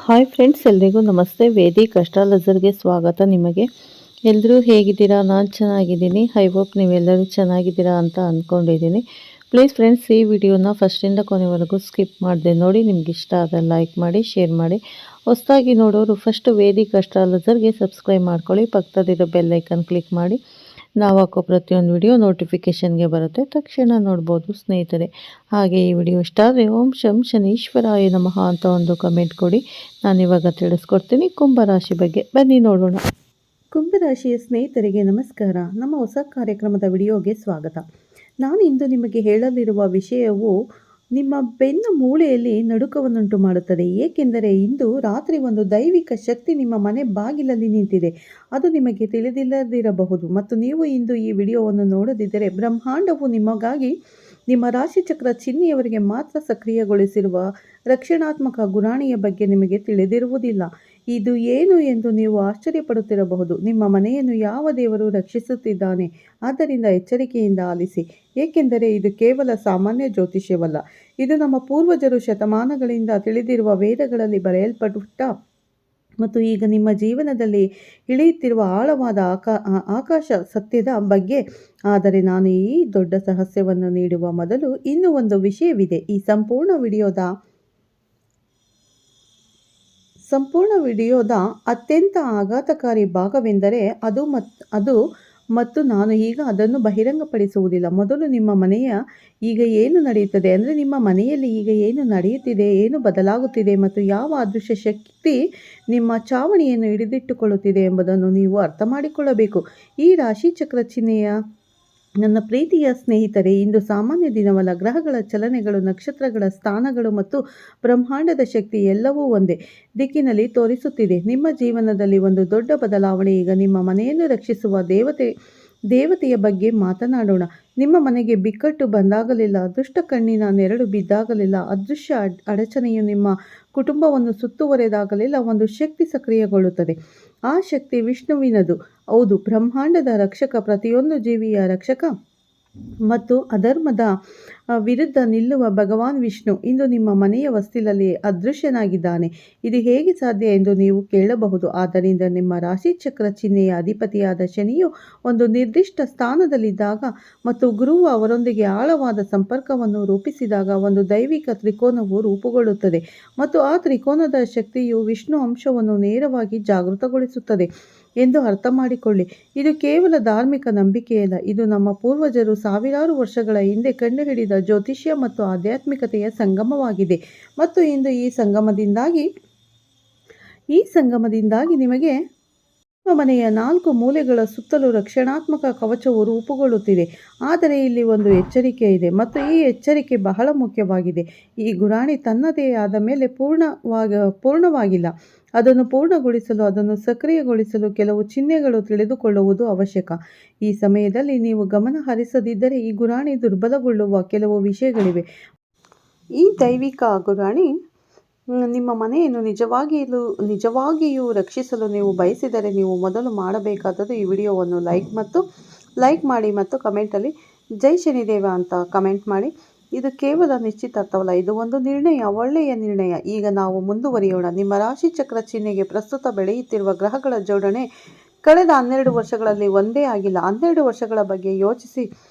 Hi friends, ಎಲ್ರಿಗೂ ನಮಸ್ತೆ. Vedic ಅಸ್ಟ್ರಾಲಜರ್ಗೆ ಸ್ವಾಗತ. ನಿಮಗೆ ಎಲ್ಲರೂ ಹೇಗಿದ್ದೀರಾ? ನಾನು ಚೆನ್ನಾಗಿದ್ದೀನಿ. ಐ ಹೋಪ್ ನೀವೆಲ್ಲರೂ ಚೆನ್ನಾಗಿದ್ದೀರಾ ಅಂತ ಅಂದ್ಕೊಂಡಿದ್ದೀನಿ. ಪ್ಲೀಸ್ ಫ್ರೆಂಡ್ಸ್, ಈ ವಿಡಿಯೋನ ಫಸ್ಟಿಂದ ಕೊನೆವರೆಗೂ ಸ್ಕಿಪ್ ಮಾಡಿದೆ ನೋಡಿ. ನಿಮ್ಗೆ ಇಷ್ಟ ಆದರೆ ಲೈಕ್ ಮಾಡಿ, ಶೇರ್ ಮಾಡಿ. ಹೊಸದಾಗಿ ನೋಡೋರು ಫಸ್ಟ್ ವೇದಿಕ್ ಅಸ್ಟ್ರಾಲಜರ್ಗೆ ಸಬ್ಸ್ಕ್ರೈಬ್ ಮಾಡ್ಕೊಳ್ಳಿ. ಪಕ್ಕದಲ್ಲಿರೋ ಬೆಲ್ ಐಕನ್ ಕ್ಲಿಕ್ ಮಾಡಿ. ನಾವು ಹಾಕೋ ಪ್ರತಿಯೊಂದು ವಿಡಿಯೋ ನೋಟಿಫಿಕೇಷನ್ಗೆ ಬರುತ್ತೆ, ತಕ್ಷಣ ನೋಡ್ಬೋದು ಸ್ನೇಹಿತರೆ. ಹಾಗೆ ಈ ವಿಡಿಯೋ ಇಷ್ಟ ಆದರೆ ಓಂ ಶಂ ಶನೀಶ್ವರಾಯ ನಮಃ ಅಂತ ಒಂದು ಕಮೆಂಟ್ ಕೊಡಿ. ನಾನಿವಾಗ ತಿಳಿಸ್ಕೊಡ್ತೀನಿ ಕುಂಭರಾಶಿ ಬಗ್ಗೆ. ಬನ್ನಿ ನೋಡೋಣ. ಕುಂಭರಾಶಿಯ ಸ್ನೇಹಿತರಿಗೆ ನಮಸ್ಕಾರ. ನಮ್ಮ ಹೊಸ ಕಾರ್ಯಕ್ರಮದ ವಿಡಿಯೋಗೆ ಸ್ವಾಗತ. ನಾನು ಇಂದು ನಿಮಗೆ ಹೇಳಲಿರುವ ವಿಷಯವು ನಿಮ್ಮ ಬೆನ್ನು ಮೂಳೆಯಲ್ಲಿ ನಡುಕವನ್ನುಂಟು ಮಾಡುತ್ತದೆ. ಏಕೆಂದರೆ ಇಂದು ರಾತ್ರಿ ಒಂದು ದೈವಿಕ ಶಕ್ತಿ ನಿಮ್ಮ ಮನೆ ಬಾಗಿಲಲ್ಲಿ ನಿಂತಿದೆ. ಅದು ನಿಮಗೆ ತಿಳಿದಿಲ್ಲದಿರಬಹುದು ಮತ್ತು ನೀವು ಇಂದು ಈ ವಿಡಿಯೋವನ್ನು ನೋಡದಿದ್ದರೆ ಬ್ರಹ್ಮಾಂಡವು ನಿಮಗಾಗಿ ನಿಮ್ಮ ರಾಶಿಚಕ್ರ ಚಿಹ್ನೆಯವರಿಗೆ ಮಾತ್ರ ಸಕ್ರಿಯಗೊಳಿಸಿರುವ ರಕ್ಷಣಾತ್ಮಕ ಗುರಾಣಿಯ ಬಗ್ಗೆ ನಿಮಗೆ ತಿಳಿದಿರುವುದಿಲ್ಲ. ಇದು ಏನು ಎಂದು ನೀವು ಆಶ್ಚರ್ಯಪಡುತ್ತಿರಬಹುದು. ನಿಮ್ಮ ಮನೆಯನ್ನು ಯಾವ ದೇವರು ರಕ್ಷಿಸುತ್ತಿದ್ದಾನೆ? ಆದ್ದರಿಂದ ಎಚ್ಚರಿಕೆಯಿಂದ ಆಲಿಸಿ, ಏಕೆಂದರೆ ಇದು ಕೇವಲ ಸಾಮಾನ್ಯ ಜ್ಯೋತಿಷ್ಯವಲ್ಲ. ಇದು ನಮ್ಮ ಪೂರ್ವಜರು ಶತಮಾನಗಳಿಂದ ತಿಳಿದಿರುವ ವೇದಗಳಲ್ಲಿ ಬರೆಯಲ್ಪಟ್ಟ ಮತ್ತು ಈಗ ನಿಮ್ಮ ಜೀವನದಲ್ಲಿ ಇಳಿಯುತ್ತಿರುವ ಆಳವಾದ ಆಕಾಶ ಸತ್ಯದ ಬಗ್ಗೆ. ಆದರೆ ನಾನು ಈ ದೊಡ್ಡ ರಹಸ್ಯವನ್ನು ನೀಡುವ ಮೊದಲು ಇನ್ನೂ ಒಂದು ವಿಷಯವಿದೆ. ಈ ಸಂಪೂರ್ಣ ವಿಡಿಯೋದ ಅತ್ಯಂತ ಆಘಾತಕಾರಿ ಭಾಗವೆಂದರೆ ಅದು ಮತ್ತು ನಾನು ಈಗ ಅದನ್ನು ಬಹಿರಂಗಪಡಿಸುವುದಿಲ್ಲ. ಮೊದಲು ನಿಮ್ಮ ಮನೆಯ ಈಗ ಏನು ನಡೆಯುತ್ತದೆ, ಅಂದರೆ ನಿಮ್ಮ ಮನೆಯಲ್ಲಿ ಈಗ ಏನು ನಡೆಯುತ್ತಿದೆ, ಏನು ಬದಲಾಗುತ್ತಿದೆ ಮತ್ತು ಯಾವ ಅದೃಶ್ಯ ಶಕ್ತಿ ನಿಮ್ಮ ಚಾವಣಿಯನ್ನು ಹಿಡಿದಿಟ್ಟುಕೊಳ್ಳುತ್ತಿದೆ ಎಂಬುದನ್ನು ನೀವು ಅರ್ಥ ಮಾಡಿಕೊಳ್ಳಬೇಕು. ಈ ರಾಶಿ ಚಕ್ರ ಚಿಹ್ನೆಯ ನನ್ನ ಪ್ರೀತಿಯ ಸ್ನೇಹಿತರೆ, ಇಂದು ಸಾಮಾನ್ಯ ದಿನವಲ್ಲ. ಗ್ರಹಗಳ ಚಲನೆಗಳು, ನಕ್ಷತ್ರಗಳ ಸ್ಥಾನಗಳು ಮತ್ತು ಬ್ರಹ್ಮಾಂಡದ ಶಕ್ತಿ ಎಲ್ಲವೂ ಒಂದೇ ದಿಕ್ಕಿನಲ್ಲಿ ತೋರಿಸುತ್ತಿದೆ. ನಿಮ್ಮ ಜೀವನದಲ್ಲಿ ಒಂದು ದೊಡ್ಡ ಬದಲಾವಣೆ. ಈಗ ನಿಮ್ಮ ಮನೆಯನ್ನು ರಕ್ಷಿಸುವ ದೇವತೆಯ ಬಗ್ಗೆ ಮಾತನಾಡೋಣ. ನಿಮ್ಮ ಮನೆಗೆ ಬಿಕ್ಕಟ್ಟು ಬಂದಾಗಲಿಲ್ಲ, ದುಷ್ಟ ಕಣ್ಣಿನ ನೆರಳು ಬಿದ್ದಾಗಲಿಲ್ಲ, ಅದೃಶ್ಯ ಅಡಚಣೆಯು ನಿಮ್ಮ ಕುಟುಂಬವನ್ನು ಸುತ್ತುವರೆದಾಗಲಿಲ್ಲ, ಒಂದು ಶಕ್ತಿ ಸಕ್ರಿಯಗೊಳ್ಳುತ್ತದೆ. ಆ ಶಕ್ತಿ ವಿಷ್ಣುವಿನದು. ಹೌದು, ಬ್ರಹ್ಮಾಂಡದ ರಕ್ಷಕ, ಪ್ರತಿಯೊಂದು ಜೀವಿಯ ರಕ್ಷಕ ಮತ್ತು ಅಧರ್ಮದ ವಿರುದ್ಧ ನಿಲ್ಲುವ ಭಗವಾನ್ ವಿಷ್ಣು ಇಂದು ನಿಮ್ಮ ಮನೆಯ ಹೊಸ್ತಿಲಲ್ಲಿ ಅದೃಶ್ಯನಾಗಿದ್ದಾನೆ. ಇದು ಹೇಗೆ ಸಾಧ್ಯ ಎಂದು ನೀವು ಕೇಳಬಹುದು. ಆದ್ದರಿಂದ ನಿಮ್ಮ ರಾಶಿ ಚಕ್ರ ಚಿಹ್ನೆಯ ಅಧಿಪತಿಯಾದ ಶನಿಯು ಒಂದು ನಿರ್ದಿಷ್ಟ ಸ್ಥಾನದಲ್ಲಿದ್ದಾಗ ಮತ್ತು ಗುರುವು ಅವರೊಂದಿಗೆ ಆಳವಾದ ಸಂಪರ್ಕವನ್ನು ರೂಪಿಸಿದಾಗ ಒಂದು ದೈವಿಕ ತ್ರಿಕೋನವು ರೂಪುಗೊಳ್ಳುತ್ತದೆ ಮತ್ತು ಆ ತ್ರಿಕೋನದ ಶಕ್ತಿಯು ವಿಷ್ಣು ಅಂಶವನ್ನು ನೇರವಾಗಿ ಜಾಗೃತಗೊಳಿಸುತ್ತದೆ ಎಂದು ಅರ್ಥ ಮಾಡಿಕೊಳ್ಳಿ. ಇದು ಕೇವಲ ಧಾರ್ಮಿಕ ನಂಬಿಕೆಯಲ್ಲ, ಇದು ನಮ್ಮ ಪೂರ್ವಜರು ಸಾವಿರಾರು ವರ್ಷಗಳ ಹಿಂದೆ ಕಂಡುಹಿಡಿದ ಜ್ಯೋತಿಷ್ಯ ಮತ್ತು ಆಧ್ಯಾತ್ಮಿಕತೆಯ ಸಂಗಮವಾಗಿದೆ. ಮತ್ತು ಇಂದು ಈ ಸಂಗಮದಿಂದಾಗಿ ನಿಮಗೆ ನಿಮ್ಮ ಮನೆಯ 4 ಮೂಲೆಗಳ ಸುತ್ತಲೂ ರಕ್ಷಣಾತ್ಮಕ ಕವಚವು ರೂಪುಗೊಳ್ಳುತ್ತಿದೆ. ಆದರೆ ಇಲ್ಲಿ ಒಂದು ಎಚ್ಚರಿಕೆ ಇದೆ ಮತ್ತು ಈ ಎಚ್ಚರಿಕೆ ಬಹಳ ಮುಖ್ಯವಾಗಿದೆ. ಈ ಗುರಾಣಿ ತನ್ನದೇ ಆದ ಮೇಲೆ ಪೂರ್ಣವಾಗಿಲ್ಲ. ಅದನ್ನು ಪೂರ್ಣಗೊಳಿಸಲು, ಅದನ್ನು ಸಕ್ರಿಯಗೊಳಿಸಲು ಕೆಲವು ಚಿಹ್ನೆಗಳು ತಿಳಿದುಕೊಳ್ಳುವುದು ಅವಶ್ಯಕ. ಈ ಸಮಯದಲ್ಲಿ ನೀವು ಗಮನ ಹರಿಸದಿದ್ದರೆ ಈ ಗುರಾಣಿ ದುರ್ಬಲಗೊಳ್ಳುವ ಕೆಲವು ವಿಷಯಗಳಿವೆ. ಈ ದೈವಿಕ ಗುರಾಣಿ ನಿಮ್ಮ ಮನೆಯನ್ನು ನಿಜವಾಗಿಯೂ ರಕ್ಷಿಸಲು ನೀವು ಬಯಸಿದರೆ ನೀವು ಮೊದಲು ಮಾಡಬೇಕಾದದ್ದು ಈ ವಿಡಿಯೋವನ್ನು ಲೈಕ್ ಮಾಡಿ ಮತ್ತು ಕಮೆಂಟಲ್ಲಿ ಜೈ ಶನಿದೇವ ಅಂತ ಕಮೆಂಟ್ ಮಾಡಿ. ಇದು ಕೇವಲ ನಿಶ್ಚಿತಾರ್ಥವಲ್ಲ, ಇದು ಒಂದು ನಿರ್ಣಯ, ಒಳ್ಳೆಯ ನಿರ್ಣಯ. ಈಗ ನಾವು ಮುಂದುವರಿಯೋಣ. ನಿಮ್ಮ ರಾಶಿ ಚಕ್ರ ಚಿಹ್ನೆಗೆ ಪ್ರಸ್ತುತ ಬೆಳೆಯುತ್ತಿರುವ ಗ್ರಹಗಳ ಜೋಡಣೆ ಕಳೆದ 12 ವರ್ಷಗಳಲ್ಲಿ ಒಂದೇ ಆಗಿಲ್ಲ. 12 ವರ್ಷಗಳ ಬಗ್ಗೆ ಯೋಚಿಸಿ.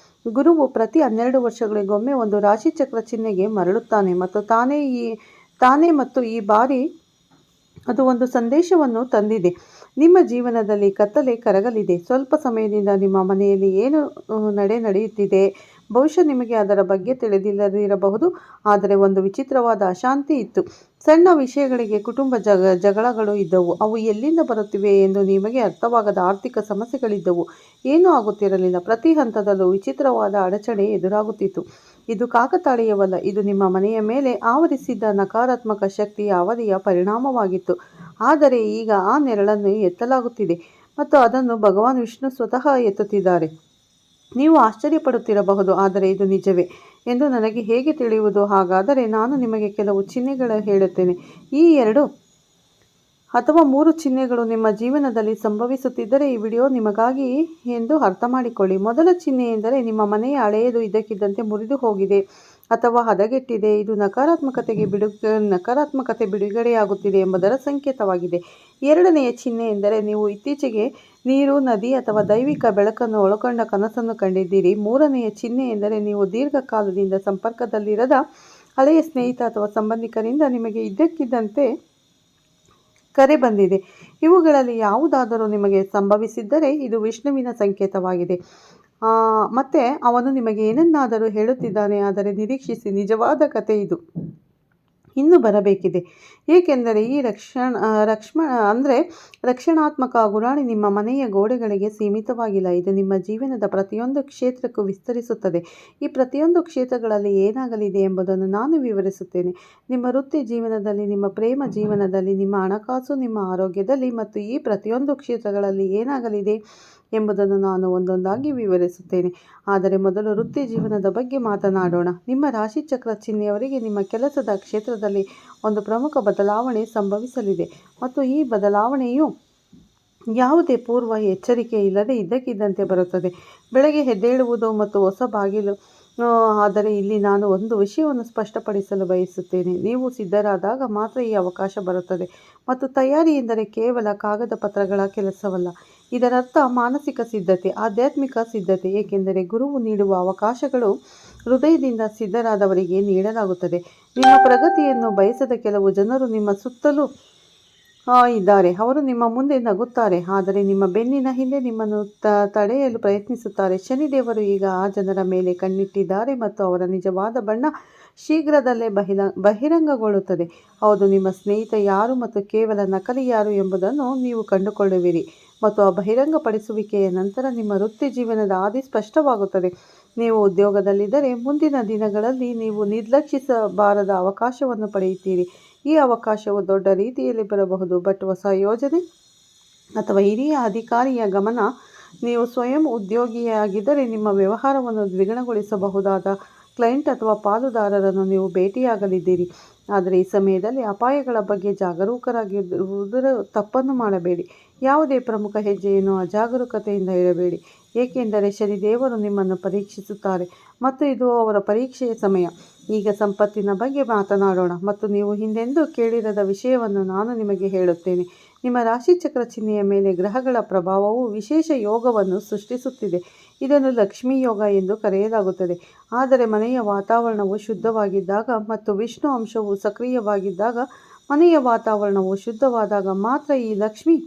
ಗುರುವು ಪ್ರತಿ 12 ವರ್ಷಗಳಿಗೊಮ್ಮೆ ಒಂದು ರಾಶಿ ಚಕ್ರ ಚಿಹ್ನೆಗೆ ಮರಳುತ್ತಾನೆ ಮತ್ತು ತಾನೇ ಮತ್ತು ಈ ಬಾರಿ ಅದು ಒಂದು ಸಂದೇಶವನ್ನು ತಂದಿದೆ. ನಿಮ್ಮ ಜೀವನದಲ್ಲಿ ಕತ್ತಲೆ ಕರಗಲಿದೆ. ಸ್ವಲ್ಪ ಸಮಯದಿಂದ ನಿಮ್ಮ ಮನೆಯಲ್ಲಿ ಏನು ನಡೆಯುತ್ತಿದೆ, ಬಹುಶಃ ನಿಮಗೆ ಅದರ ಬಗ್ಗೆ ತಿಳಿದಿಲ್ಲದಿರಬಹುದು. ಆದರೆ ಒಂದು ವಿಚಿತ್ರವಾದ ಅಶಾಂತಿ ಇತ್ತು. ಸಣ್ಣ ವಿಷಯಗಳಿಗೆ ಕುಟುಂಬ ಜಗಳಗಳು ಇದ್ದವು. ಅವು ಎಲ್ಲಿಂದ ಬರುತ್ತಿವೆ ಎಂದು ನಿಮಗೆ ಅರ್ಥವಾಗದ ಆರ್ಥಿಕ ಸಮಸ್ಯೆಗಳಿದ್ದವು. ಏನೂ ಆಗುತ್ತಿರಲಿಲ್ಲ. ಪ್ರತಿ ಹಂತದಲ್ಲೂ ವಿಚಿತ್ರವಾದ ಅಡಚಣೆ ಎದುರಾಗುತ್ತಿತ್ತು. ಇದು ಕಾಕತಾಳೀಯವಲ್ಲ, ಇದು ನಿಮ್ಮ ಮನೆಯ ಮೇಲೆ ಆವರಿಸಿದ್ದ ನಕಾರಾತ್ಮಕ ಶಕ್ತಿಯ ಅವಧಿಯ ಪರಿಣಾಮವಾಗಿತ್ತು. ಆದರೆ ಈಗ ಆ ನೆರಳನ್ನು ಎತ್ತಲಾಗುತ್ತಿದೆ ಮತ್ತು ಅದನ್ನು ಭಗವಾನ್ ವಿಷ್ಣು ಸ್ವತಃ ಎತ್ತುತ್ತಿದ್ದಾರೆ. ನೀವು ಆಶ್ಚರ್ಯಪಡುತ್ತಿರಬಹುದು, ಆದರೆ ಇದು ನಿಜವೇ ಎಂದು ನನಗೆ ಹೇಗೆ ತಿಳಿಯುವುದು? ಹಾಗಾದರೆ ನಾನು ನಿಮಗೆ ಕೆಲವು ಚಿಹ್ನೆಗಳು ಹೇಳುತ್ತೇನೆ. ಈ 2 ಅಥವಾ 3 ಚಿಹ್ನೆಗಳು ನಿಮ್ಮ ಜೀವನದಲ್ಲಿ ಸಂಭವಿಸುತ್ತಿದ್ದರೆ ಈ ವಿಡಿಯೋ ನಿಮಗಾಗಿ ಎಂದು ಅರ್ಥ ಮಾಡಿಕೊಳ್ಳಿ. ಮೊದಲ ಚಿಹ್ನೆ ಎಂದರೆ ನಿಮ್ಮ ಮನೆಯ ಹಳೆಯದು ಇದ್ದಕ್ಕಿದ್ದಂತೆ ಮುರಿದು ಹೋಗಿದೆ ಅಥವಾ ಹದಗೆಟ್ಟಿದೆ, ಇದು ನಕಾರಾತ್ಮಕತೆ ಬಿಡುಗಡೆಯಾಗುತ್ತಿದೆ ಎಂಬುದರ ಸಂಕೇತವಾಗಿದೆ. ಎರಡನೆಯ ಚಿಹ್ನೆ ಎಂದರೆ ನೀವು ಇತ್ತೀಚೆಗೆ ನೀರು, ನದಿ ಅಥವಾ ದೈವಿಕ ಬೆಳಕನ್ನು ಒಳಗೊಂಡ ಕನಸನ್ನು ಕಂಡಿದ್ದೀರಿ. ಮೂರನೆಯ ಚಿಹ್ನೆ ಎಂದರೆ ನೀವು ದೀರ್ಘಕಾಲದಿಂದ ಸಂಪರ್ಕದಲ್ಲಿರದ ಹಳೆಯ ಸ್ನೇಹಿತ ಅಥವಾ ಸಂಬಂಧಿಕರಿಂದ ನಿಮಗೆ ಇದ್ದಕ್ಕಿದ್ದಂತೆ ಕರೆ ಬಂದಿದೆ. ಇವುಗಳಲ್ಲಿ ಯಾವುದಾದರೂ ನಿಮಗೆ ಸಂಭವಿಸಿದ್ದರೆ ಇದು ವಿಷ್ಣುವಿನ ಸಂಕೇತವಾಗಿದೆ. ಮತ್ತು ಅವನು ನಿಮಗೆ ಏನನ್ನಾದರೂ ಹೇಳುತ್ತಿದ್ದಾನೆ, ಆದರೆ ನಿರೀಕ್ಷಿಸಿ, ನಿಜವಾದ ಕತೆ ಇದು ಇನ್ನೂ ಬರಬೇಕಿದೆ. ಏಕೆಂದರೆ ಈ ರಕ್ಷಣಾತ್ಮಕ ಗುರಾಣಿ ನಿಮ್ಮ ಮನೆಯ ಗೋಡೆಗಳಿಗೆ ಸೀಮಿತವಾಗಿಲ್ಲ. ಇದು ನಿಮ್ಮ ಜೀವನದ ಪ್ರತಿಯೊಂದು ಕ್ಷೇತ್ರಕ್ಕೂ ವಿಸ್ತರಿಸುತ್ತದೆ. ಈ ಪ್ರತಿಯೊಂದು ಕ್ಷೇತ್ರಗಳಲ್ಲಿ ಏನಾಗಲಿದೆ ಎಂಬುದನ್ನು ನಾನು ವಿವರಿಸುತ್ತೇನೆ. ನಿಮ್ಮ ವೃತ್ತಿ ಜೀವನದಲ್ಲಿ, ನಿಮ್ಮ ಪ್ರೇಮ ಜೀವನದಲ್ಲಿ, ನಿಮ್ಮ ಹಣಕಾಸು, ನಿಮ್ಮ ಆರೋಗ್ಯದಲ್ಲಿ ಮತ್ತು ಈ ಪ್ರತಿಯೊಂದು ಕ್ಷೇತ್ರಗಳಲ್ಲಿ ಏನಾಗಲಿದೆ ಎಂಬುದನ್ನು ನಾನು ಒಂದೊಂದಾಗಿ ವಿವರಿಸುತ್ತೇನೆ. ಆದರೆ ಮೊದಲು ವೃತ್ತಿ ಜೀವನದ ಬಗ್ಗೆ ಮಾತನಾಡೋಣ. ನಿಮ್ಮ ರಾಶಿಚಕ್ರ ಚಿಹ್ನೆಯವರಿಗೆ ನಿಮ್ಮ ಕೆಲಸದ ಕ್ಷೇತ್ರದಲ್ಲಿ ಒಂದು ಪ್ರಮುಖ ಬದಲಾವಣೆ ಸಂಭವಿಸಲಿದೆ ಮತ್ತು ಈ ಬದಲಾವಣೆಯು ಯಾವುದೇ ಪೂರ್ವ ಎಚ್ಚರಿಕೆ ಇಲ್ಲದೆ ಇದ್ದಕ್ಕಿದ್ದಂತೆ ಬರುತ್ತದೆ. ಬೆಳಗ್ಗೆ ಎದ್ದೇಳುವುದು ಮತ್ತು ಹೊಸ ಬಾಗಿಲು. ಆದರೆ ಇಲ್ಲಿ ನಾನು ಒಂದು ವಿಷಯವನ್ನು ಸ್ಪಷ್ಟಪಡಿಸಲು ಬಯಸುತ್ತೇನೆ. ನೀವು ಸಿದ್ಧರಾದಾಗ ಮಾತ್ರ ಈ ಅವಕಾಶ ಬರುತ್ತದೆ. ಮತ್ತು ತಯಾರಿ ಎಂದರೆ ಕೇವಲ ಕಾಗದ ಪತ್ರಗಳ ಕೆಲಸವಲ್ಲ. ಇದರರ್ಥ ಮಾನಸಿಕ ಸಿದ್ಧತೆ, ಆಧ್ಯಾತ್ಮಿಕ ಸಿದ್ಧತೆ. ಏಕೆಂದರೆ ಗುರುವು ನೀಡುವ ಅವಕಾಶಗಳು ಹೃದಯದಿಂದ ಸಿದ್ಧರಾದವರಿಗೆ ನೀಡಲಾಗುತ್ತದೆ. ನಿಮ್ಮ ಪ್ರಗತಿಯನ್ನು ಬಯಸದ ಕೆಲವು ಜನರು ನಿಮ್ಮ ಸುತ್ತಲೂ ಇದ್ದಾರೆ. ಅವರು ನಿಮ್ಮ ಮುಂದೆ ನಗುತ್ತಾರೆ, ಆದರೆ ನಿಮ್ಮ ಬೆನ್ನಿನ ಹಿಂದೆ ನಿಮ್ಮನ್ನು ತಡೆಯಲು ಪ್ರಯತ್ನಿಸುತ್ತಾರೆ. ಶನಿದೇವರು ಈಗ ಆ ಜನರ ಮೇಲೆ ಕಣ್ಣಿಟ್ಟಿದ್ದಾರೆ ಮತ್ತು ಅವರ ನಿಜವಾದ ಬಣ್ಣ ಶೀಘ್ರದಲ್ಲೇ ಬಹಿರಂಗಗೊಳ್ಳುತ್ತದೆ. ಹೌದು, ನಿಮ್ಮ ಸ್ನೇಹಿತ ಯಾರು ಮತ್ತು ಕೇವಲ ನಕಲಿ ಯಾರು ಎಂಬುದನ್ನು ನೀವು ಕಂಡುಕೊಳ್ಳುವಿರಿ. ಮತ್ತು ಆ ಬಹಿರಂಗಪಡಿಸುವಿಕೆಯ ನಂತರ ನಿಮ್ಮ ವೃತ್ತಿ ಜೀವನದ ಹಾದಿ ಸ್ಪಷ್ಟವಾಗುತ್ತದೆ. ನೀವು ಉದ್ಯೋಗದಲ್ಲಿದ್ದರೆ ಮುಂದಿನ ದಿನಗಳಲ್ಲಿ ನೀವು ನಿರ್ಲಕ್ಷಿಸಬಾರದ ಅವಕಾಶವನ್ನು ಪಡೆಯುತ್ತೀರಿ. ಈ ಅವಕಾಶವು ದೊಡ್ಡ ರೀತಿಯಲ್ಲಿ ಬರಬಹುದು, ಬಟ್ ಹೊಸ ಯೋಜನೆ ಅಥವಾ ಹಿರಿಯ ಅಧಿಕಾರಿಯ ಗಮನ. ನೀವು ಸ್ವಯಂ ಉದ್ಯೋಗಿಯಾಗಿದ್ದರೆ ನಿಮ್ಮ ವ್ಯವಹಾರವನ್ನು ದ್ವಿಗುಣಗೊಳಿಸಬಹುದಾದ ಕ್ಲೈಂಟ್ ಅಥವಾ ಪಾಲುದಾರರನ್ನು ನೀವು ಭೇಟಿಯಾಗಲಿದ್ದೀರಿ. ಆದರೆ ಈ ಸಮಯದಲ್ಲಿ ಅಪಾಯಗಳ ಬಗ್ಗೆ ಜಾಗರೂಕರಾಗಿರುವುದರ ತಪ್ಪನ್ನು ಮಾಡಬೇಡಿ. ಯಾವುದೇ ಪ್ರಮುಖ ಹೆಜ್ಜೆಯನ್ನು ಅಜಾಗರೂಕತೆಯಿಂದ ಇಡಬೇಡಿ, ಏಕೆಂದರೆ ಶನಿದೇವರು ನಿಮ್ಮನ್ನು ಪರೀಕ್ಷಿಸುತ್ತಾರೆ ಮತ್ತು ಇದು ಅವರ ಪರೀಕ್ಷೆಯ ಸಮಯ. ಈಗ ಸಂಪತ್ತಿನ ಬಗ್ಗೆ ಮಾತನಾಡೋಣ ಮತ್ತು ನೀವು ಹಿಂದೆಂದೂ ಕೇಳಿರದ ವಿಷಯವನ್ನು ನಾನು ನಿಮಗೆ ಹೇಳುತ್ತೇನೆ. ನಿಮ್ಮ ರಾಶಿಚಕ್ರ ಚಿಹ್ನೆಯ ಮೇಲೆ ಗ್ರಹಗಳ ಪ್ರಭಾವವು ವಿಶೇಷ ಯೋಗವನ್ನು ಸೃಷ್ಟಿಸುತ್ತಿದೆ. ಇದನ್ನು ಲಕ್ಷ್ಮೀ ಯೋಗ ಎಂದು ಕರೆಯಲಾಗುತ್ತದೆ. ಆದರೆ ಮನೆಯ ವಾತಾವರಣವು ಶುದ್ಧವಾಗಿದ್ದಾಗ ಮತ್ತು ವಿಷ್ಣು ಅಂಶವು ಸಕ್ರಿಯವಾಗಿದ್ದಾಗ, ಮನೆಯ ವಾತಾವರಣವು ಶುದ್ಧವಾದಾಗ ಮಾತ್ರ ಈ ಲಕ್ಷ್ಮೀ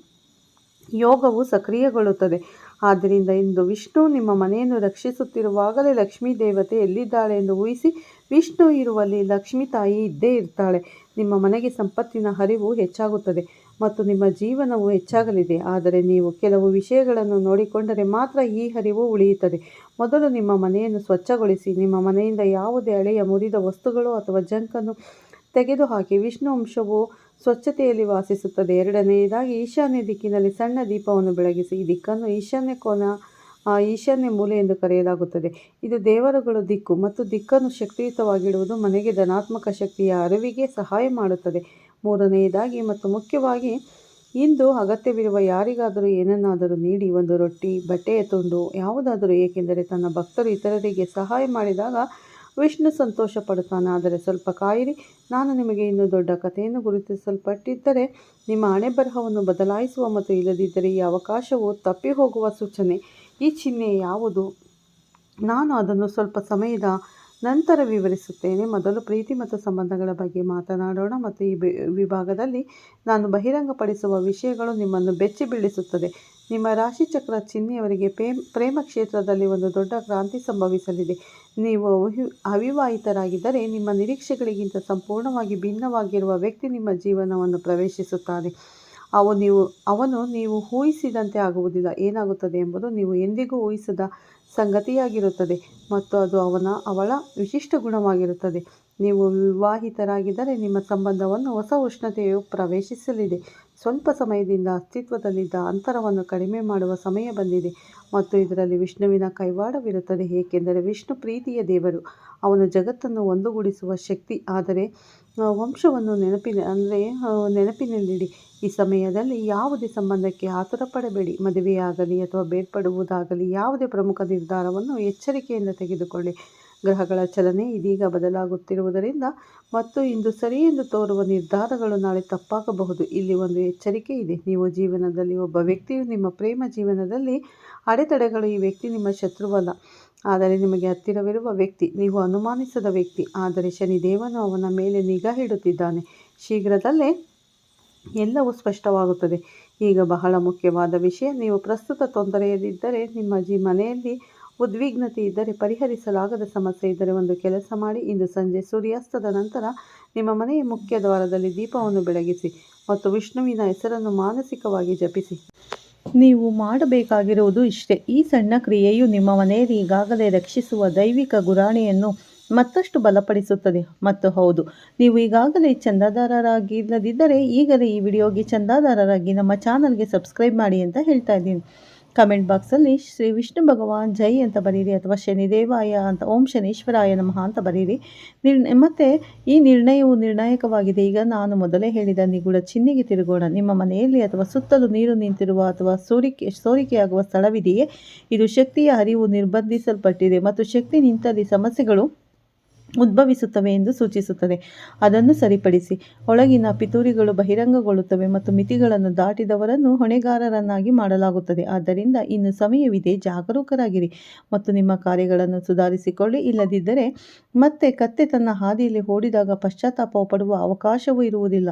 ಯೋಗವು ಸಕ್ರಿಯಗೊಳ್ಳುತ್ತದೆ. ಆದ್ದರಿಂದ ಇಂದು ವಿಷ್ಣು ನಿಮ್ಮ ಮನೆಯನ್ನು ರಕ್ಷಿಸುತ್ತಿರುವಾಗಲೇ ಲಕ್ಷ್ಮೀ ದೇವತೆ ಎಲ್ಲಿದ್ದಾಳೆ ಎಂದು ಊಹಿಸಿ. ವಿಷ್ಣು ಇರುವಲ್ಲಿ ಲಕ್ಷ್ಮೀ ತಾಯಿ ಇದ್ದೇ ಇರ್ತಾಳೆ. ನಿಮ್ಮ ಮನೆಗೆ ಸಂಪತ್ತಿನ ಹರಿವು ಹೆಚ್ಚಾಗುತ್ತದೆ ಮತ್ತು ನಿಮ್ಮ ಜೀವನವು ಹೆಚ್ಚಾಗಲಿದೆ. ಆದರೆ ನೀವು ಕೆಲವು ವಿಷಯಗಳನ್ನು ನೋಡಿಕೊಂಡರೆ ಮಾತ್ರ ಈ ಹರಿವು ಉಳಿಯುತ್ತದೆ. ಮೊದಲು ನಿಮ್ಮ ಮನೆಯನ್ನು ಸ್ವಚ್ಛಗೊಳಿಸಿ. ನಿಮ್ಮ ಮನೆಯಿಂದ ಯಾವುದೇ ಹಳೆಯ ಮುರಿದ ವಸ್ತುಗಳು ಅಥವಾ ಜಂಕನ್ನು ತೆಗೆದುಹಾಕಿ. ವಿಷ್ಣು ಅಂಶವು ಸ್ವಚ್ಛತೆಯಲ್ಲಿ ವಾಸಿಸುತ್ತದೆ. ಎರಡನೆಯದಾಗಿ, ಈಶಾನ್ಯ ದಿಕ್ಕಿನಲ್ಲಿ ಸಣ್ಣ ದೀಪವನ್ನು ಬೆಳಗಿಸಿ. ಈ ದಿಕ್ಕನ್ನು ಈಶಾನ್ಯ ಮೂಲೆ ಎಂದು ಕರೆಯಲಾಗುತ್ತದೆ. ಇದು ದೇವರುಗಳ ದಿಕ್ಕು ಮತ್ತು ದಿಕ್ಕನ್ನು ಶಕ್ತಿಯುತವಾಗಿಡುವುದು ಮನೆಗೆ ಧನಾತ್ಮಕ ಶಕ್ತಿಯ ಅರಿವಿಗೆ ಸಹಾಯ ಮಾಡುತ್ತದೆ. ಮೂರನೆಯದಾಗಿ ಮತ್ತು ಮುಖ್ಯವಾಗಿ, ಇಂದು ಅಗತ್ಯವಿರುವ ಯಾರಿಗಾದರೂ ಏನನ್ನಾದರೂ ನೀಡಿ. ಒಂದು ರೊಟ್ಟಿ, ಬಟ್ಟೆಯ ತುಂಡು, ಯಾವುದಾದರೂ. ಏಕೆಂದರೆ ತನ್ನ ಭಕ್ತರು ಇತರರಿಗೆ ಸಹಾಯ ಮಾಡಿದಾಗ ವಿಷ್ಣು ಸಂತೋಷ ಪಡುತ್ತಾನೆ. ಆದರೆ ಸ್ವಲ್ಪ ಕಾಯಿರಿ, ನಾನು ನಿಮಗೆ ಇನ್ನೂ ದೊಡ್ಡ ಕಥೆಯನ್ನು ಗುರುತಿಸಲ್ಪಟ್ಟಿದ್ದರೆ ನಿಮ್ಮ ಹಣೆಬರಹವನ್ನು ಬದಲಾಯಿಸುವ ಮತ್ತು ಇಲ್ಲದಿದ್ದರೆ ಈ ಅವಕಾಶವು ತಪ್ಪಿ ಹೋಗುವ ಸೂಚನೆ. ಈ ಚಿಹ್ನೆ ಯಾವುದು? ನಾನು ಅದನ್ನು ಸ್ವಲ್ಪ ಸಮಯದ ನಂತರ ವಿವರಿಸುತ್ತೇನೆ. ಮೊದಲು ಪ್ರೀತಿ ಮತ್ತು ಸಂಬಂಧಗಳ ಬಗ್ಗೆ ಮಾತನಾಡೋಣ ಮತ್ತು ಈ ವಿಭಾಗದಲ್ಲಿ ನಾನು ಬಹಿರಂಗಪಡಿಸುವ ವಿಷಯಗಳು ನಿಮ್ಮನ್ನು ಬೆಚ್ಚಿ ಬೀಳಿಸುತ್ತದೆ. ನಿಮ್ಮ ರಾಶಿಚಕ್ರ ಚಿಹ್ನೆಯವರಿಗೆ ಪ್ರೇಮ ಕ್ಷೇತ್ರದಲ್ಲಿ ಒಂದು ದೊಡ್ಡ ಕ್ರಾಂತಿ ಸಂಭವಿಸಲಿದೆ. ನೀವು ಅವಿವಾಹಿತರಾಗಿದ್ದರೆ ನಿಮ್ಮ ನಿರೀಕ್ಷೆಗಳಿಗಿಂತ ಸಂಪೂರ್ಣವಾಗಿ ಭಿನ್ನವಾಗಿರುವ ವ್ಯಕ್ತಿ ನಿಮ್ಮ ಜೀವನವನ್ನು ಪ್ರವೇಶಿಸುತ್ತಾನೆ. ಅವನು ನೀವು ಊಹಿಸಿದಂತೆ ಆಗುವುದಿಲ್ಲ. ಏನಾಗುತ್ತದೆ ಎಂಬುದು ನೀವು ಎಂದಿಗೂ ಊಹಿಸದ ಸಂಗತಿಯಾಗಿರುತ್ತದೆ ಮತ್ತು ಅದು ಅವಳ ವಿಶಿಷ್ಟ ಗುಣವಾಗಿರುತ್ತದೆ. ನೀವು ವಿವಾಹಿತರಾಗಿದ್ದರೆ ನಿಮ್ಮ ಸಂಬಂಧವನ್ನು ಹೊಸ ಉಷ್ಣತೆಯು ಪ್ರವೇಶಿಸಲಿದೆ. ಸ್ವಲ್ಪ ಸಮಯದಿಂದ ಅಸ್ತಿತ್ವದಲ್ಲಿದ್ದ ಅಂತರವನ್ನು ಕಡಿಮೆ ಮಾಡುವ ಸಮಯ ಬಂದಿದೆ ಮತ್ತು ಇದರಲ್ಲಿ ವಿಷ್ಣುವಿನ ಕೈವಾಡವಿರುತ್ತದೆ. ಏಕೆಂದರೆ ವಿಷ್ಣು ಪ್ರೀತಿಯ ದೇವರು, ಅವನು ಜಗತ್ತನ್ನು ಒಂದುಗೂಡಿಸುವ ಶಕ್ತಿ. ಆದರೆ ವಂಶವನ್ನು ನೆನಪಿನಲ್ಲಿಡಿ. ಈ ಸಮಯದಲ್ಲಿ ಯಾವುದೇ ಸಂಬಂಧಕ್ಕೆ ಆತುರ ಪಡಬೇಡಿ. ಮದುವೆಯಾಗಲಿ ಅಥವಾ ಬೇರ್ಪಡುವುದಾಗಲಿ ಯಾವುದೇ ಪ್ರಮುಖ ನಿರ್ಧಾರವನ್ನು ಎಚ್ಚರಿಕೆಯಿಂದ ತೆಗೆದುಕೊಳ್ಳಿ. ಗ್ರಹಗಳ ಚಲನೆ ಇದೀಗ ಬದಲಾಗುತ್ತಿರುವುದರಿಂದ ಮತ್ತು ಇಂದು ಸರಿ ಎಂದು ತೋರುವ ನಿರ್ಧಾರಗಳು ನಾಳೆ ತಪ್ಪಾಗಬಹುದು. ಇಲ್ಲಿ ಒಂದು ಎಚ್ಚರಿಕೆ ಇದೆ. ನೀವು ಜೀವನದಲ್ಲಿ ಒಬ್ಬ ವ್ಯಕ್ತಿಯು ನಿಮ್ಮ ಪ್ರೇಮ ಜೀವನದಲ್ಲಿ ಅಡೆತಡೆಗಳು. ಈ ವ್ಯಕ್ತಿ ನಿಮ್ಮ ಶತ್ರುವಲ್ಲ, ಆದರೆ ನಿಮಗೆ ಹತ್ತಿರವಿರುವ ವ್ಯಕ್ತಿ, ನೀವು ಅನುಮಾನಿಸದ ವ್ಯಕ್ತಿ. ಆದರೆ ಶನಿದೇವನು ಅವನ ಮೇಲೆ ನಿಗಾ ಇಡುತ್ತಿದ್ದಾನೆ. ಶೀಘ್ರದಲ್ಲೇ ಎಲ್ಲವೂ ಸ್ಪಷ್ಟವಾಗುತ್ತದೆ. ಈಗ ಬಹಳ ಮುಖ್ಯವಾದ ವಿಷಯ, ನೀವು ಪ್ರಸ್ತುತ ತೊಂದರೆಯಲ್ಲಿದ್ದರೆ, ನಿಮ್ಮ ಮನೆಯಲ್ಲಿ ಉದ್ವಿಗ್ನತೆ ಇದ್ದರೆ, ಪರಿಹರಿಸಲಾಗದ ಸಮಸ್ಯೆ ಇದ್ದರೆ ಒಂದು ಕೆಲಸ ಮಾಡಿ. ಇಂದು ಸಂಜೆ ಸೂರ್ಯಾಸ್ತದ ನಂತರ ನಿಮ್ಮ ಮನೆಯ ಮುಖ್ಯ ದ್ವಾರದಲ್ಲಿ ದೀಪವನ್ನು ಬೆಳಗಿಸಿ ಮತ್ತು ವಿಷ್ಣುವಿನ ಹೆಸರನ್ನು ಮಾನಸಿಕವಾಗಿ ಜಪಿಸಿ. ನೀವು ಮಾಡಬೇಕಾಗಿರುವುದು ಇಷ್ಟೇ. ಈ ಸಣ್ಣ ಕ್ರಿಯೆಯು ನಿಮ್ಮ ಮನೆಯಲ್ಲಿ ಈಗಾಗಲೇ ರಕ್ಷಿಸುವ ದೈವಿಕ ಗುರಾಣಿಯನ್ನು ಮತ್ತಷ್ಟು ಬಲಪಡಿಸುತ್ತದೆ. ಮತ್ತು ಹೌದು, ನೀವು ಈಗಾಗಲೇ ಚಂದಾದಾರರಾಗಿಲ್ಲದಿದ್ದರೆ ಈಗಲೇ ಈ ವಿಡಿಯೋಗೆ ಚಂದಾದಾರರಾಗಿ ನಮ್ಮ ಚಾನಲ್ಗೆ ಸಬ್ಸ್ಕ್ರೈಬ್ ಮಾಡಿ ಅಂತ ಹೇಳ್ತಾ ಇದ್ದೀನಿ. ಕಮೆಂಟ್ ಬಾಕ್ಸಲ್ಲಿ ಶ್ರೀ ವಿಷ್ಣು ಭಗವಾನ್ ಜೈ ಅಂತ ಬರೀರಿ, ಅಥವಾ ಶನಿದೇವಾಯ ಅಂತ, ಓಂ ಶನೀಶ್ವರಾಯ ನಮಃ ಅಂತ ಬರೀರಿ. ಮತ್ತು ಈ ನಿರ್ಣಯವು ನಿರ್ಣಾಯಕವಾಗಿದೆ. ಈಗ ನಾನು ಮೊದಲೇ ಹೇಳಿದ ನಿಗೂಢ ಚಿಹ್ನೆಗೆ ತಿರುಗೋಣ. ನಿಮ್ಮ ಮನೆಯಲ್ಲಿ ಅಥವಾ ಸುತ್ತಲೂ ನೀರು ನಿಂತಿರುವ ಅಥವಾ ಸೋರಿಕೆಯಾಗುವ ಸ್ಥಳವಿದೆಯೇ? ಇದು ಶಕ್ತಿಯ ಹರಿವು ನಿರ್ಬಂಧಿಸಲ್ಪಟ್ಟಿದೆ ಮತ್ತು ಶಕ್ತಿ ನಿಂತಲ್ಲಿ ಸಮಸ್ಯೆಗಳು ಉದ್ಭವಿಸುತ್ತವೆ ಎಂದು ಸೂಚಿಸುತ್ತದೆ. ಅದನ್ನು ಸರಿಪಡಿಸಿ. ಒಳಗಿನ ಪಿತೂರಿಗಳು ಬಹಿರಂಗಗೊಳ್ಳುತ್ತವೆ ಮತ್ತು ಮಿತಿಗಳನ್ನು ದಾಟಿದವರನ್ನು ಹೊಣೆಗಾರರನ್ನಾಗಿ ಮಾಡಲಾಗುತ್ತದೆ. ಆದ್ದರಿಂದ ಇನ್ನು ಸಮಯವಿದೆ, ಜಾಗರೂಕರಾಗಿರಿ ಮತ್ತು ನಿಮ್ಮ ಕಾರ್ಯಗಳನ್ನು ಸುಧಾರಿಸಿಕೊಳ್ಳಿ. ಇಲ್ಲದಿದ್ದರೆ ಮತ್ತೆ ಕತ್ತೆ ತನ್ನ ಹಾದಿಯಲ್ಲಿ ಓಡಿದಾಗ ಪಶ್ಚಾತ್ತಾಪ ಪಡುವ ಅವಕಾಶವೂ ಇರುವುದಿಲ್ಲ.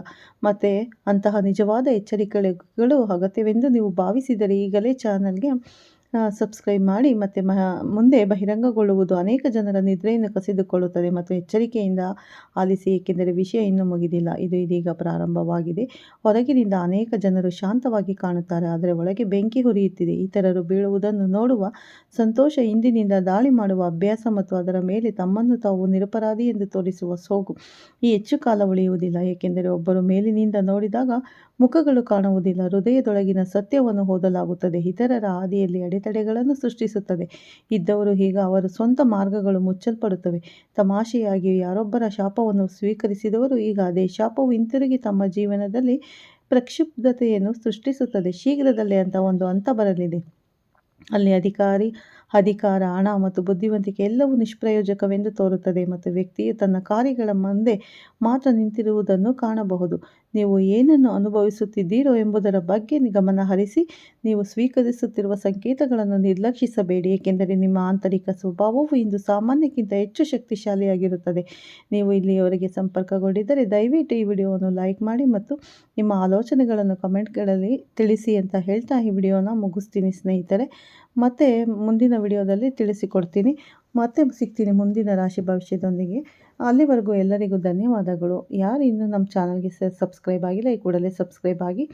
ಮತ್ತು ಅಂತಹ ನಿಜವಾದ ಎಚ್ಚರಿಕೆಗಳು ಅಗತ್ಯವೆಂದು ನೀವು ಭಾವಿಸಿದರೆ ಈಗಲೇ ಚಾನಲ್ಗೆ ಸಬ್ಸ್ಕ್ರೈಬ್ ಮಾಡಿ. ಮತ್ತು ಮುಂದೆ ಬಹಿರಂಗಗೊಳ್ಳುವುದು ಅನೇಕ ಜನರ ನಿದ್ರೆಯನ್ನು ಕಸಿದುಕೊಳ್ಳುತ್ತದೆ ಮತ್ತು ಎಚ್ಚರಿಕೆಯಿಂದ ಆಲಿಸಿ, ಏಕೆಂದರೆ ವಿಷಯ ಇನ್ನೂ ಮುಗಿದಿಲ್ಲ. ಇದು ಇದೀಗ ಪ್ರಾರಂಭವಾಗಿದೆ. ಹೊರಗಿನಿಂದ ಅನೇಕ ಜನರು ಶಾಂತವಾಗಿ ಕಾಣುತ್ತಾರೆ, ಆದರೆ ಒಳಗೆ ಬೆಂಕಿ ಹುರಿಯುತ್ತಿದೆ. ಇತರರು ಬೀಳುವುದನ್ನು ನೋಡುವ ಸಂತೋಷ, ಇಂದಿನಿಂದ ದಾಳಿ ಮಾಡುವ ಅಭ್ಯಾಸ ಮತ್ತು ಅದರ ಮೇಲೆ ತಮ್ಮನ್ನು ತಾವು ನಿರಪರಾಧಿ ಎಂದು ತೋರಿಸುವ ಸೋಗು ಈ ಹೆಚ್ಚು ಕಾಲ ಉಳಿಯುವುದಿಲ್ಲ. ಏಕೆಂದರೆ ಒಬ್ಬರು ಮೇಲಿನಿಂದ ನೋಡಿದಾಗ ಮುಖಗಳು ಕಾಣುವುದಿಲ್ಲ. ಹೃದಯದೊಳಗಿನ ಸತ್ಯವನ್ನು ಓದಲಾಗುತ್ತದೆ. ಇತರರ ಹಾದಿಯಲ್ಲಿ ಅಡೆತಡೆಗಳನ್ನು ಸೃಷ್ಟಿಸುತ್ತದೆ ಇದ್ದವರು ಈಗ ಅವರ ಸ್ವಂತ ಮಾರ್ಗಗಳು ಮುಚ್ಚಲ್ಪಡುತ್ತವೆ. ತಮಾಷೆಯಾಗಿ ಯಾರೊಬ್ಬರ ಶಾಪವನ್ನು ಸ್ವೀಕರಿಸಿದವರು ಈಗ ಅದೇ ಶಾಪವು ಹಿಂತಿರುಗಿ ತಮ್ಮ ಜೀವನದಲ್ಲಿ ಪ್ರಕ್ಷುಬ್ಧತೆಯನ್ನು ಸೃಷ್ಟಿಸುತ್ತದೆ. ಶೀಘ್ರದಲ್ಲೇ ಅಂತ ಒಂದು ಹಂತ ಬರಲಿದೆ ಅಲ್ಲಿ ಅಧಿಕಾರ, ಹಣ ಮತ್ತು ಬುದ್ಧಿವಂತಿಕೆ ಎಲ್ಲವೂ ನಿಷ್ಪ್ರಯೋಜಕವೆಂದು ತೋರುತ್ತದೆ ಮತ್ತು ವ್ಯಕ್ತಿಯು ತನ್ನ ಕಾರ್ಯಗಳ ಮುಂದೆ ಮಾತ್ರ ನಿಂತಿರುವುದನ್ನು ಕಾಣಬಹುದು. ನೀವು ಏನನ್ನು ಅನುಭವಿಸುತ್ತಿದ್ದೀರೋ ಎಂಬುದರ ಬಗ್ಗೆ ಗಮನ ಹರಿಸಿ. ನೀವು ಸ್ವೀಕರಿಸುತ್ತಿರುವ ಸಂಕೇತಗಳನ್ನು ನಿರ್ಲಕ್ಷಿಸಬೇಡಿ, ಏಕೆಂದರೆ ನಿಮ್ಮ ಆಂತರಿಕ ಸ್ವಭಾವವು ಇಂದು ಸಾಮಾನ್ಯಕ್ಕಿಂತ ಹೆಚ್ಚು ಶಕ್ತಿಶಾಲಿಯಾಗಿರುತ್ತದೆ. ನೀವು ಇಲ್ಲಿಯವರೆಗೆ ಸಂಪರ್ಕಗೊಂಡಿದ್ದರೆ ದಯವಿಟ್ಟು ಈ ವಿಡಿಯೋವನ್ನು ಲೈಕ್ ಮಾಡಿ ಮತ್ತು ನಿಮ್ಮ ಆಲೋಚನೆಗಳನ್ನು ಕಮೆಂಟ್ಗಳಲ್ಲಿ ತಿಳಿಸಿ ಅಂತ ಹೇಳ್ತಾ ಈ ವಿಡಿಯೋನ ಮುಗಿಸ್ತೀನಿ ಸ್ನೇಹಿತರೆ. ಮತ್ತೆ ಮುಂದಿನ ವಿಡಿಯೋದಲ್ಲಿ ತಿಳಿಸಿಕೊಡ್ತೀನಿ. ಮತ್ತೆ ಸಿಗ್ತೀನಿ ಮುಂದಿನ ರಾಶಿ ಭವಿಷ್ಯದೊಂದಿಗೆ. ಅಲ್ಲಿವರೆಗೂ ಎಲ್ಲರಿಗೂ ಧನ್ಯವಾದಗಳು. ಯಾರು ಇನ್ನೂ ನಮ್ಮ ಚಾನಲ್ಗೆ ಸಬ್ಸ್ಕ್ರೈಬ್ ಆಗಿಲ್ಲ, ಈ ಕೂಡಲೇ ಸಬ್ಸ್ಕ್ರೈಬ್ ಆಗಿ.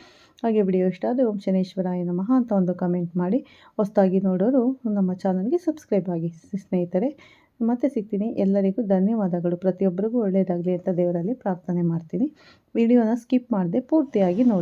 ಹಾಗೆ ವಿಡಿಯೋ ಇಷ್ಟ ಆದರೆ ಓಂ ಶನೇಶ್ವರಾಯ ನಮಃ ಅಂತ ಒಂದು ಕಮೆಂಟ್ ಮಾಡಿ. ಹೊಸದಾಗಿ ನೋಡೋರು ನಮ್ಮ ಚಾನಲ್ಗೆ ಸಬ್ಸ್ಕ್ರೈಬ್ ಆಗಿ ಸ್ನೇಹಿತರೆ. ಮತ್ತೆ ಸಿಗ್ತೀನಿ. ಎಲ್ಲರಿಗೂ ಧನ್ಯವಾದಗಳು. ಪ್ರತಿಯೊಬ್ಬರಿಗೂ ಒಳ್ಳೆಯದಾಗಲಿ ಅಂತ ದೇವರಲ್ಲಿ ಪ್ರಾರ್ಥನೆ ಮಾಡ್ತೀನಿ. ವಿಡಿಯೋನ ಸ್ಕಿಪ್ ಮಾಡದೆ ಪೂರ್ತಿಯಾಗಿ ನೋಡಿ.